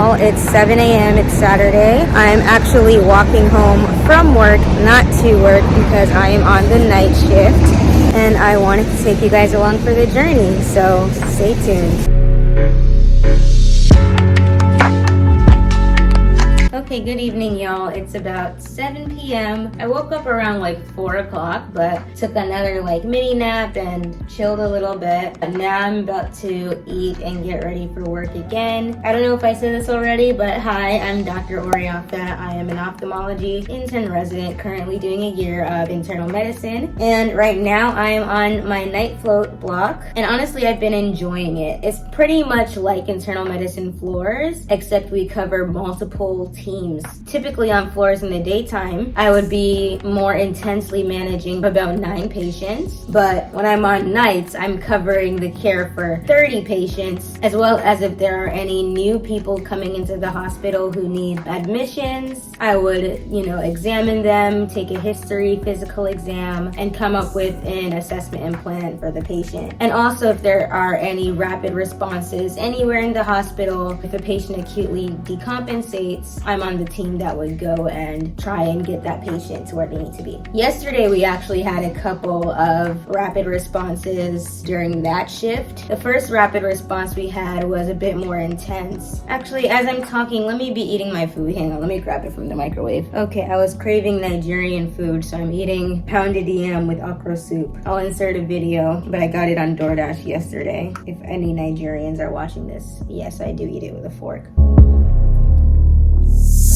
y'all. It's 7 a.m. It's Saturday. I'm actually walking home from work, not to work, because I am on the night shift and I wanted to take you guys along for the journey, so stay tuned. Okay, good evening, y'all. It's about 7 p.m. I woke up around like 4 o'clock, but took another mini nap and chilled a little bit. And now I'm about to eat and get ready for work again. I don't know if I said this already, but hi, I'm Dr. Oriafa. I am an ophthalmology intern resident, currently doing a year of internal medicine. And right now I am on my night float block. And honestly, I've been enjoying it. It's pretty much like internal medicine floors, except we cover multiple teams. Typically on floors in the daytime, I would be more intensely managing about 9 patients. But when I'm on nights, I'm covering the care for 30 patients, as well as if there are any new people coming into the hospital who need admissions, I would, examine them, take a history, physical exam, and come up with an assessment and plan for the patient. And also if there are any rapid responses anywhere in the hospital, if a patient acutely decompensates, I'm on the team that would go and try and get that patient to where they need to be. Yesterday, we actually had a couple of rapid responses during that shift. The first rapid response we had was a bit more intense. Actually, as I'm talking, let me be eating my food. Hang on, let me grab it from the microwave. Okay, I was craving Nigerian food, so I'm eating pounded yam with okra soup. I'll insert a video, but I got it on DoorDash yesterday. If any Nigerians are watching this, yes, I do eat it with a fork.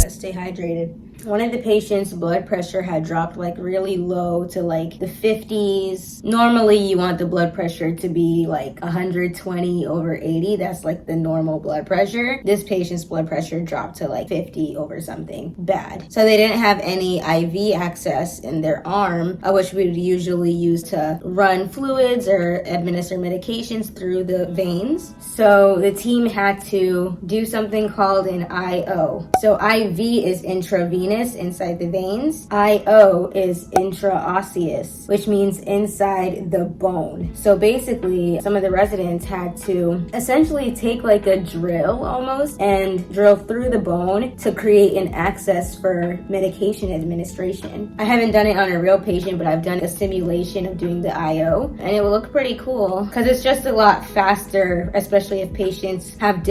Stay hydrated. One of the patient's blood pressure had dropped really low to the 50s. Normally you want the blood pressure to be 120/80. That's the normal blood pressure. This patient's blood pressure dropped to 50 over something bad. So they didn't have any IV access in their arm, which we would usually use to run fluids or administer medications through the veins. So the team had to do something called an IO. So IV is intravenous inside the veins. IO is intraosseous, which means inside the bone. So basically, some of the residents had to essentially take a drill almost and drill through the bone to create an access for medication administration. I haven't done it on a real patient, but I've done a simulation of doing the IO, and it will look pretty cool because it's just a lot faster, especially if patients have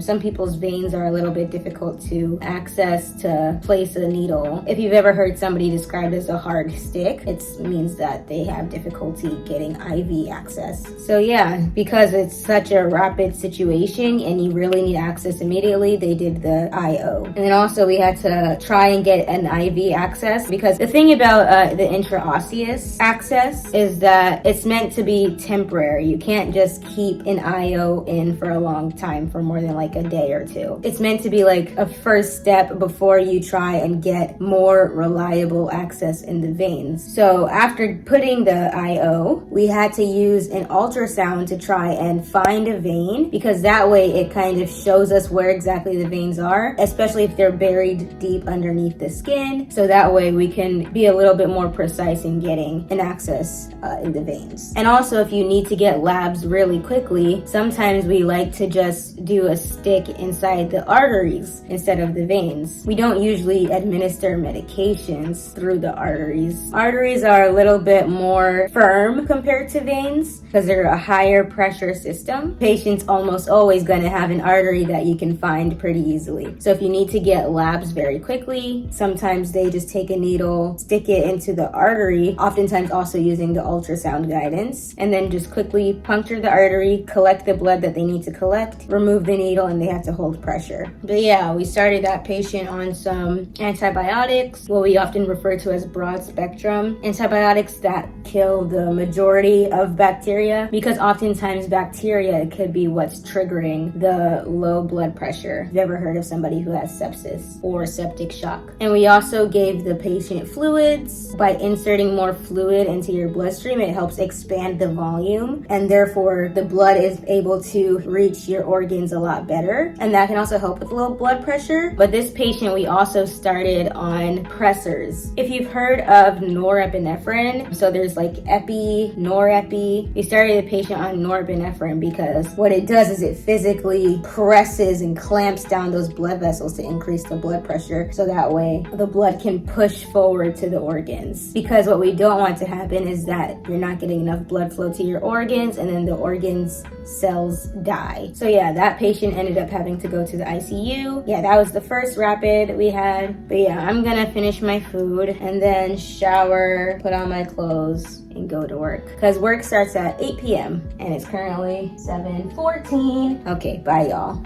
some people's veins are a little bit difficult to access to place a needle. If you've ever heard somebody described as a hard stick, it means that they have difficulty getting IV access. So yeah, because it's such a rapid situation and you really need access immediately, they did the IO. And then also we had to try and get an IV access, because the thing about the intraosseous access is that it's meant to be temporary. You can't just keep an IO in for a long time, for more than a day or two. It's meant to be a first step before you try and get more reliable access in the veins. So after putting the IO, we had to use an ultrasound to try and find a vein, because that way it kind of shows us where exactly the veins are, especially if they're buried deep underneath the skin. So that way we can be a little bit more precise in getting an access in the veins. And also, if you need to get labs really quickly, sometimes we like to just do a stick inside the arteries instead of the veins. We don't usually administer medications through the arteries. Arteries are a little bit more firm compared to veins because they're a higher pressure system. Patients almost always going to have an artery that you can find pretty easily. So if you need to get labs very quickly, sometimes they just take a needle, stick it into the artery, oftentimes also using the ultrasound guidance, and then just quickly puncture the artery, collect the blood that they need to collect, remove the needle, and they have to hold pressure. But yeah, we started that patient on some antibiotics, what we often refer to as broad spectrum antibiotics that kill the majority of bacteria, because oftentimes bacteria could be what's triggering the low blood pressure. Have you ever heard of somebody who has sepsis or septic shock? And we also gave the patient fluids. By inserting more fluid into your bloodstream, it helps expand the volume, and therefore the blood is able to reach your organs a lot better, and that can also help with low blood pressure. But this patient, we also also started on pressors. If you've heard of norepinephrine, so there's like epi, norepi. We started the patient on norepinephrine because what it does is it physically presses and clamps down those blood vessels to increase the blood pressure, so that way the blood can push forward to the organs. Because what we don't want to happen is that you're not getting enough blood flow to your organs, and then the organs cells die. So yeah, that patient ended up having to go to the ICU. Yeah, that was the first rapid we had. But yeah, I'm gonna finish my food and then shower, put on my clothes, and go to work, because work starts at 8 p.m. and it's currently 7:14. Okay, bye y'all.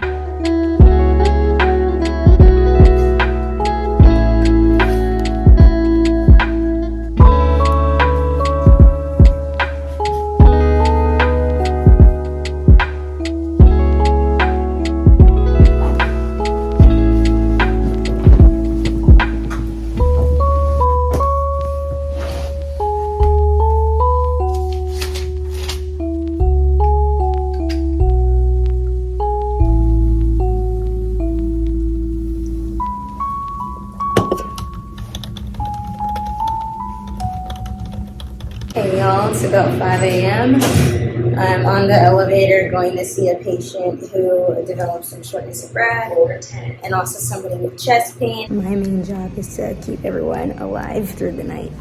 Hey y'all, it's about 5 a.m. I'm on the elevator going to see a patient who developed some shortness of breath and also somebody with chest pain. My main job is to keep everyone alive through the night.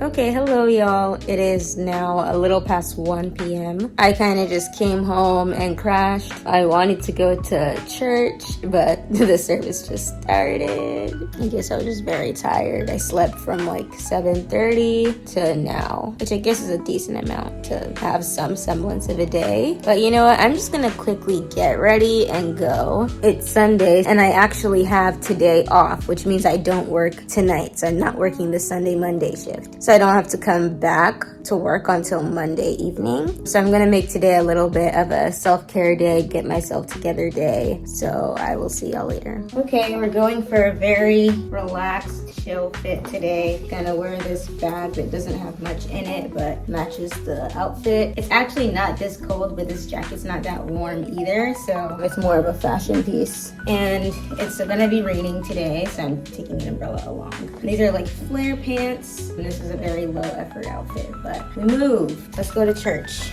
Okay, hello y'all. It is now a little past 1 p.m. I kind of just came home and crashed. I wanted to go to church, but the service just started. I guess I was just very tired. I slept from like 7:30 to now, which I guess is a decent amount to have some semblance of a day. But you know what? I'm just gonna quickly get ready and go. It's Sunday, and I actually have today off, which means I don't work tonight. So I'm not working the Sunday-Monday shift. So I don't have to come back to work until Monday evening. So I'm gonna make today a little bit of a self-care day, get myself together day. So I will see y'all later. Okay, we're going for a very relaxed, chill fit today. Gonna wear this bag that doesn't have much in it, but matches the outfit. It's actually not this cold, but this jacket's not that warm either. So it's more of a fashion piece. And it's gonna be raining today, so I'm taking an umbrella along. These are like flare pants, and this is a very low effort outfit, but we move. Let's go to church.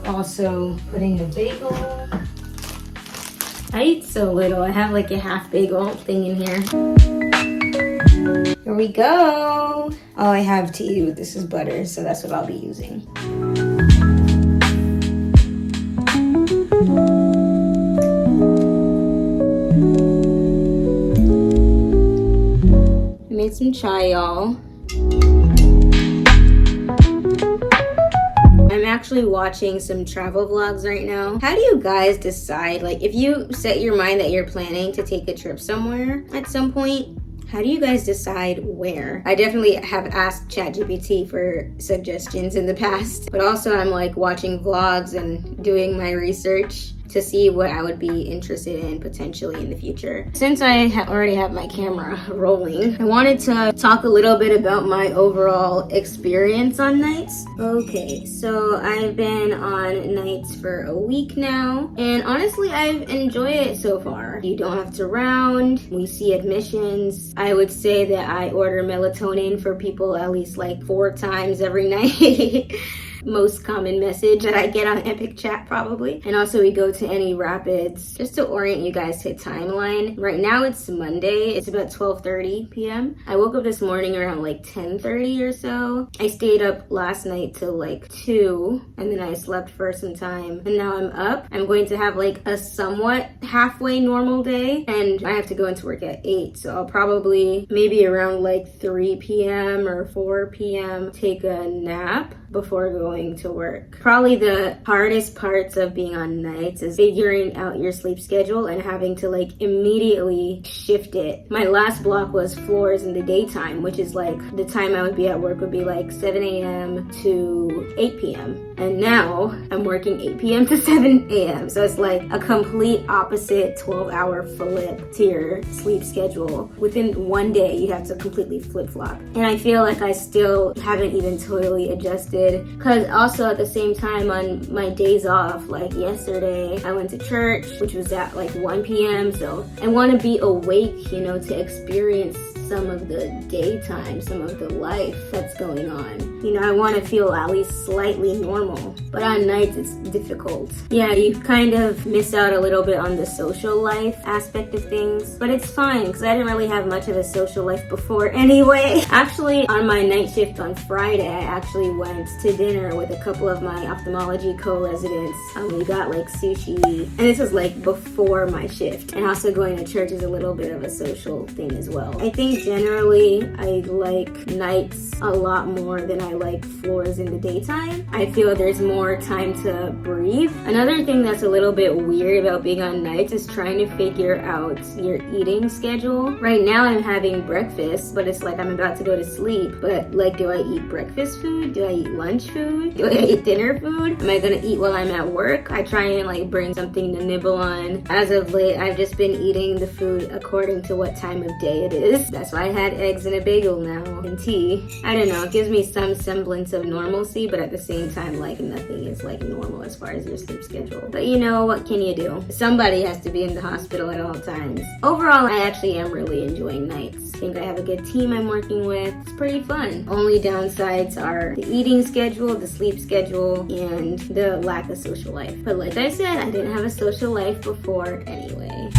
Also putting a bagel. I eat so little. I have like a half bagel thing in here. Here we go. All I have to eat with this is butter, so that's what I'll be using. I made some chai, y'all. I'm actually watching some travel vlogs right now. How do you guys decide, like, if you set your mind that you're planning to take a trip somewhere at some point, how do you guys decide where? I definitely have asked ChatGPT for suggestions in the past, but also I'm like watching vlogs and doing my research to see what I would be interested in potentially in the future. Since I already have my camera rolling, I wanted to talk a little bit about my overall experience on nights. Okay, so I've been on nights for a week now, and honestly, I've enjoyed it so far. You don't have to round, we see admissions. I would say that I order melatonin for people at least like 4 times every night. Most common message that I get on Epic Chat probably. And also we go to any rapids. Just to orient you guys to timeline, right now it's Monday. It's about 12:30 p.m. I woke up this morning around like 10:30 or so. I stayed up last night till like 2, and then I slept for some time, and now I'm up. I'm going to have like a somewhat halfway normal day, and I have to go into work at 8, so I'll probably maybe around like 3 p.m. or 4 p.m. take a nap before going to work. Probably the hardest parts of being on nights is figuring out your sleep schedule and having to like immediately shift it. My last block was floors in the daytime, which is like the time I would be at work would be like 7 a.m. to 8 p.m. And now I'm working 8 p.m. to 7 a.m. So it's like a complete opposite 12-hour flip to your sleep schedule. Within one day, you have to completely flip-flop. And I feel like I still haven't even totally adjusted, because also at the same time on my days off, like yesterday, I went to church, which was at like 1 p.m. So I want to be awake, you know, to experience some of the daytime, some of the life that's going on. You know, I want to feel at least slightly normal, but on nights it's difficult. Yeah, you kind of miss out a little bit on the social life aspect of things, but it's fine because I didn't really have much of a social life before anyway. Actually, on my night shift on Friday, I actually went to dinner with a couple of my ophthalmology co-residents. We got like sushi, and this was like before my shift. And also going to church is a little bit of a social thing as well. I think generally I like nights a lot more than I like floors in the daytime. I feel there's more time to breathe. Another thing that's a little bit weird about being on nights is trying to figure out your eating schedule. Right now I'm having breakfast, but it's like I'm about to go to sleep. But like, do I eat breakfast food? Do I eat lunch food? Do I eat dinner food? Am I gonna eat while I'm at work? I try and like bring something to nibble on. As of late, I've just been eating the food according to what time of day it is. That's why I had eggs and a bagel now and tea. I don't know, it gives me some semblance of normalcy, but at the same time, like nothing is like normal as far as your sleep schedule. But you know, what can you do? Somebody has to be in the hospital at all times. Overall, I actually am really enjoying nights. I think I have a good team I'm working with. It's pretty fun. Only downsides are the eating schedule, the sleep schedule, and the lack of social life. But like I said, I didn't have a social life before anyway.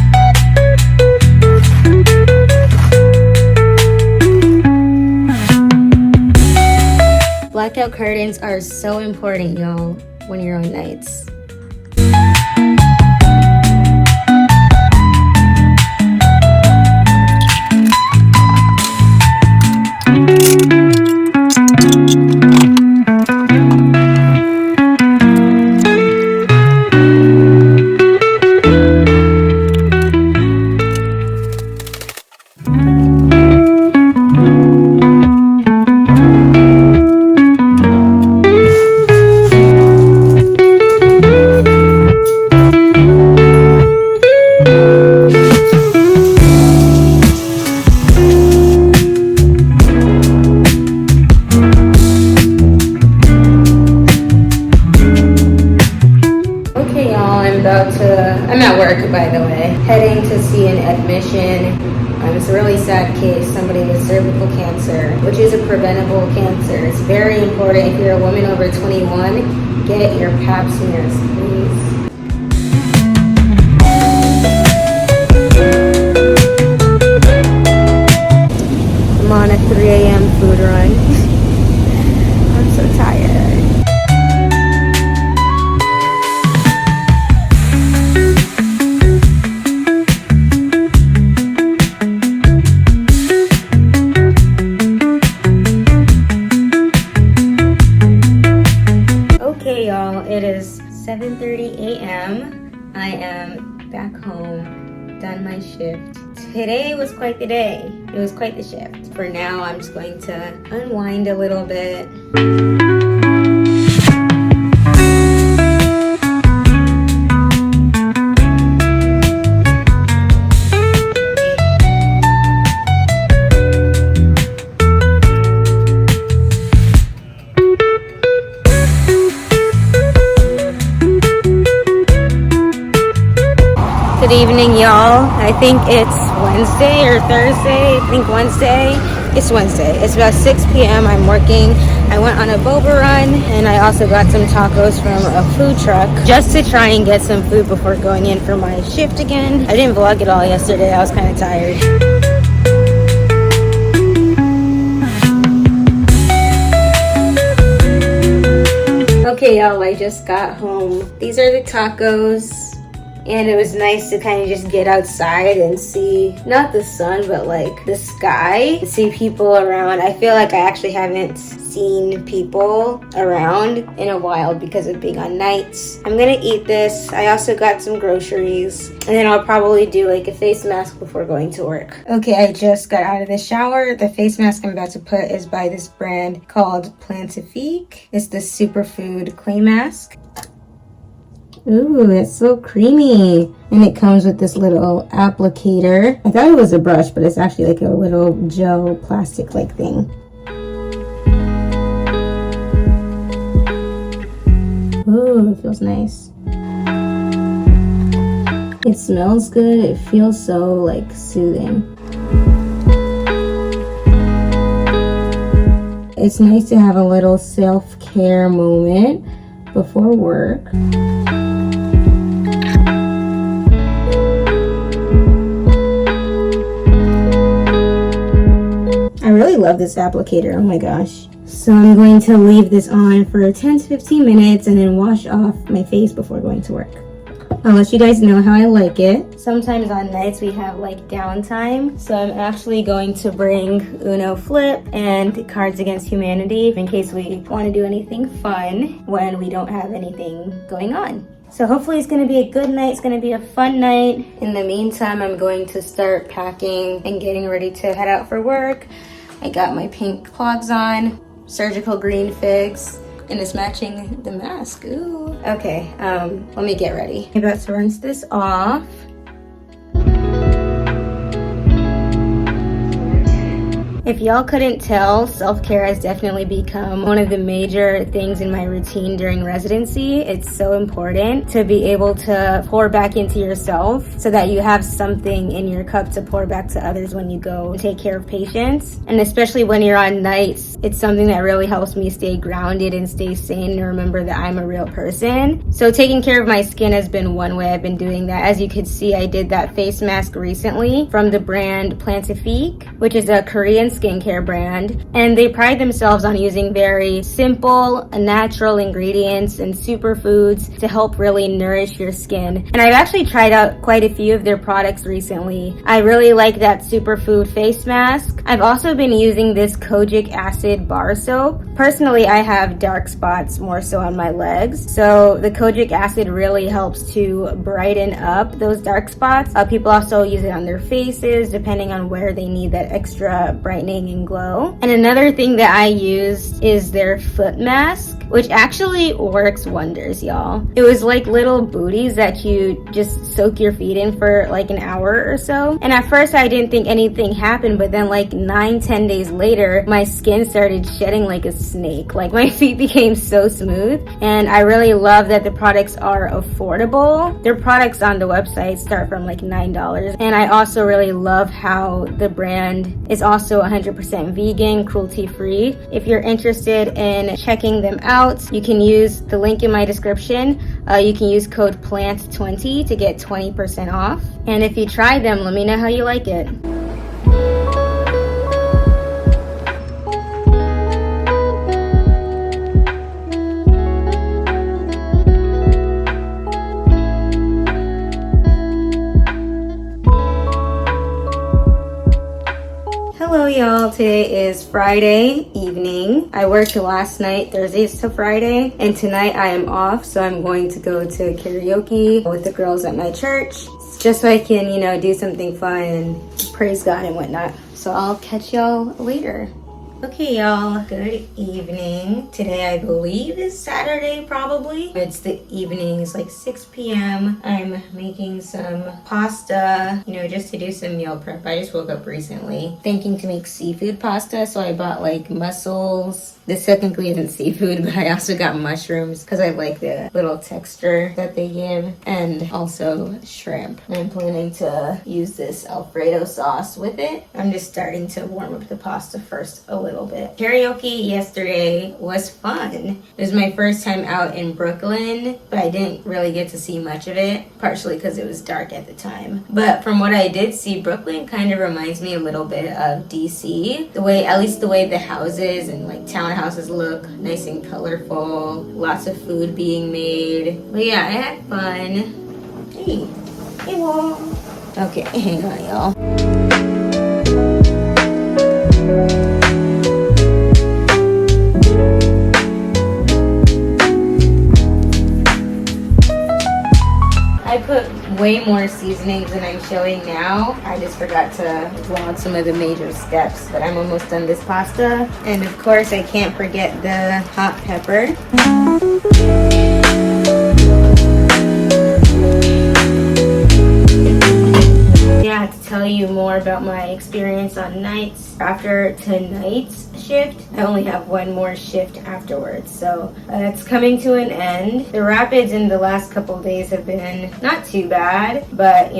Blackout curtains are so important, y'all, when you're on nights. I'm at work, by the way, heading to see an admission. It's a really sad case, somebody with cervical cancer, which is a preventable cancer. It's very important if you're a woman over 21, get your pap smears, please. I'm on a 3 a.m. food run. I'm so tired. Okay, y'all, it is 7:30 a.m. I am back home, done my shift. Today was quite the day. It was quite the shift. For now, I'm just going to unwind a little bit. evening, y'all. I think it's Wednesday or Thursday. I think Wednesday. It's Wednesday. It's about 6 p.m. I'm working. I went on a boba run and I also got some tacos from a food truck just to try and get some food before going in for my shift again. I didn't vlog it all yesterday. I was kind of tired. Okay, y'all, I just got home. These are the tacos. And it was nice to kind of just get outside and see, not the sun, but like the sky, see people around. I feel like I actually haven't seen people around in a while because of being on nights. I'm gonna eat this. I also got some groceries, and then I'll probably do like a face mask before going to work. Okay, I just got out of the shower. The face mask I'm about to put is by this brand called Plantifique. It's the superfood clay mask. Ooh, it's so creamy. And it comes with this little applicator. I thought it was a brush, but it's actually like a little gel plastic-like thing. Ooh, it feels nice. It smells good. It feels so like soothing. It's nice to have a little self-care moment before work. I really love this applicator, oh my gosh. So I'm going to leave this on for 10 to 15 minutes and then wash off my face before going to work. I'll let you guys know how I like it. Sometimes on nights we have like downtime, so I'm actually going to bring Uno Flip and Cards Against Humanity in case we want to do anything fun when we don't have anything going on. So hopefully it's gonna be a good night, it's gonna be a fun night. In the meantime, I'm going to start packing and getting ready to head out for work. I got my pink clogs on, surgical green figs, and it's matching the mask. Ooh. Okay, let me get ready. I'm about to rinse this off. If y'all couldn't tell, self-care has definitely become one of the major things in my routine during residency. It's so important to be able to pour back into yourself so that you have something in your cup to pour back to others when you go and take care of patients. And especially when you're on nights, it's something that really helps me stay grounded and stay sane and remember that I'm a real person. So taking care of my skin has been one way I've been doing that. As you could see, I did that face mask recently from the brand Plantifique, which is a Korean skincare brand, and they pride themselves on using very simple, natural ingredients and superfoods to help really nourish your skin. And I've actually tried out quite a few of their products recently. I really like that superfood face mask. I've also been using this kojic acid bar soap. Personally, I have dark spots more so on my legs, so the kojic acid really helps to brighten up those dark spots. People also use it on their faces depending on where they need that extra brightening and glow. And another thing that I use is their foot mask, which actually works wonders, y'all. It was like little booties that you just soak your feet in for like an hour or so. And at first I didn't think anything happened, but then like 9-10 days later, my skin started shedding like a snake. Like my feet became so smooth. And I really love that the products are affordable. Their products on the website start from like $9. And I also really love how the brand is also 100% vegan, cruelty-free. If you're interested in checking them out, you can use the link in my description. You can use code PLANT20 to get 20% off. And if you try them, let me know how you like it. Hello y'all, today is Friday evening. I worked last night, Thursdays to Friday, and tonight I am off, so I'm going to go to karaoke with the girls at my church, just so I can, do something fun and praise God and whatnot. So I'll catch y'all later. Okay, y'all, good evening. Today I believe is Saturday, probably. It's the evening, it's like 6 p.m. I'm making some pasta, just to do some meal prep. I just woke up recently thinking to make seafood pasta, so I bought like mussels. This technically isn't seafood, but I also got mushrooms because I like the little texture that they give, and also shrimp. I'm planning to use this Alfredo sauce with it. I'm just starting to warm up the pasta first a little bit. Karaoke yesterday was fun. It was my first time out in Brooklyn, but I didn't really get to see much of it, partially because it was dark at the time. But from what I did see, Brooklyn kind of reminds me a little bit of DC. At least the way the houses and like townhouses look, nice and colorful, lots of food being made. But yeah, I had fun. Hey, wall. Okay, hang on, y'all. I put way more seasonings than I'm showing now. I just forgot to vlog some of the major steps, but I'm almost done this pasta. And of course, I can't forget the hot pepper. Yeah, to tell you more about my experience on nights. After tonight's shift, I only have one more shift afterwards, so it's coming to an end. The rapids in the last couple days have been not too bad, but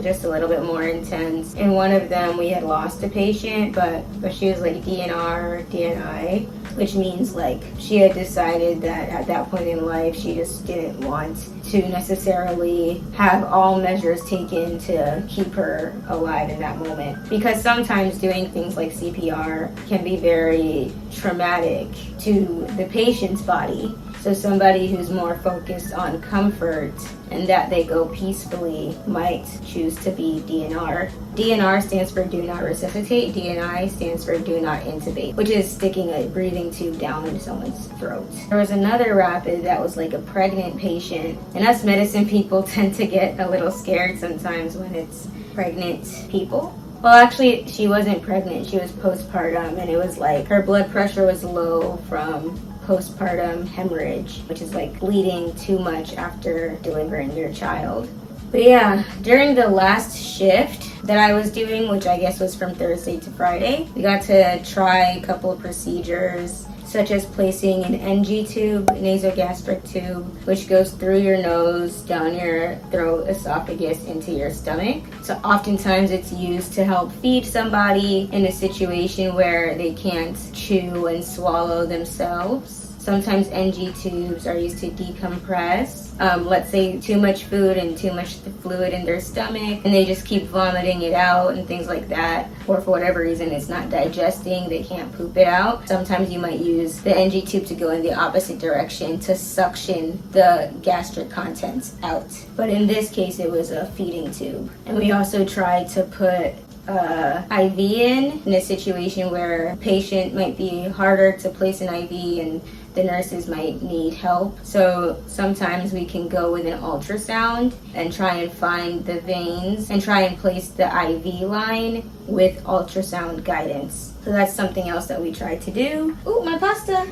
just a little bit more intense. In one of them, we had lost a patient, but she was like DNI, which means like she had decided that at that point in life she just didn't want to necessarily have all measures taken to keep her alive in that moment, because sometimes doing things like CPR can be very traumatic to the patient's body. So somebody who's more focused on comfort and that they go peacefully might choose to be DNR. DNR stands for do not resuscitate. DNI stands for do not intubate, which is sticking a breathing tube down into someone's throat. There was another rapid that was like a pregnant patient, and us medicine people tend to get a little scared sometimes when it's pregnant people. Well, actually, she wasn't pregnant. She was postpartum, and it was like her blood pressure was low from postpartum hemorrhage, which is like bleeding too much after delivering your child. But yeah, during the last shift that I was doing, which I guess was from Thursday to Friday, we got to try a couple of procedures, such as placing an NG tube, nasogastric tube, which goes through your nose, down your throat, esophagus, into your stomach. So oftentimes it's used to help feed somebody in a situation where they can't chew and swallow themselves. Sometimes NG tubes are used to decompress. Let's say too much food and too much fluid in their stomach, and they just keep vomiting it out and things like that. Or for whatever reason, it's not digesting, they can't poop it out. Sometimes you might use the NG tube to go in the opposite direction to suction the gastric contents out. But in this case, it was a feeding tube. And we also tried to put IV in a situation where a patient might be harder to place an IV and the nurses might need help. So sometimes we can go with an ultrasound and try and find the veins and try and place the IV line with ultrasound guidance. So that's something else that we tried to do. Ooh, my pasta.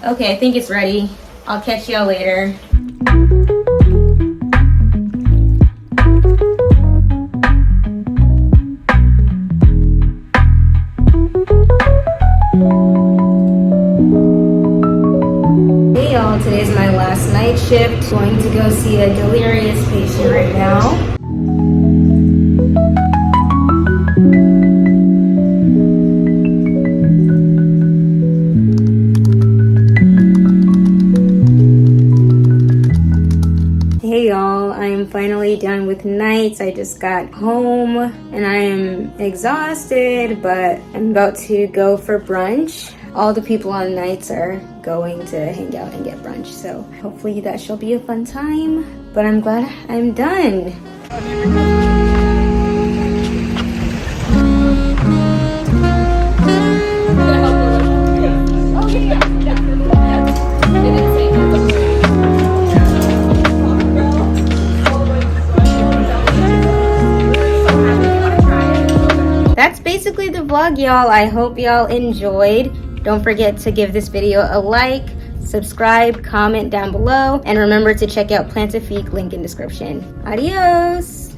Okay, I think it's ready. I'll catch y'all later. Today's my last night shift. Going to go see a delirious patient right now. Hey y'all, I am finally done with nights. I just got home and I am exhausted, but I'm about to go for brunch. All the people on nights are going to hang out and get brunch, so hopefully that shall be a fun time. But I'm glad I'm done. That's basically vlog, y'all. I hope y'all enjoyed. Don't forget to give this video a like, subscribe, comment down below, and remember to check out Plantifique, link in description. Adios!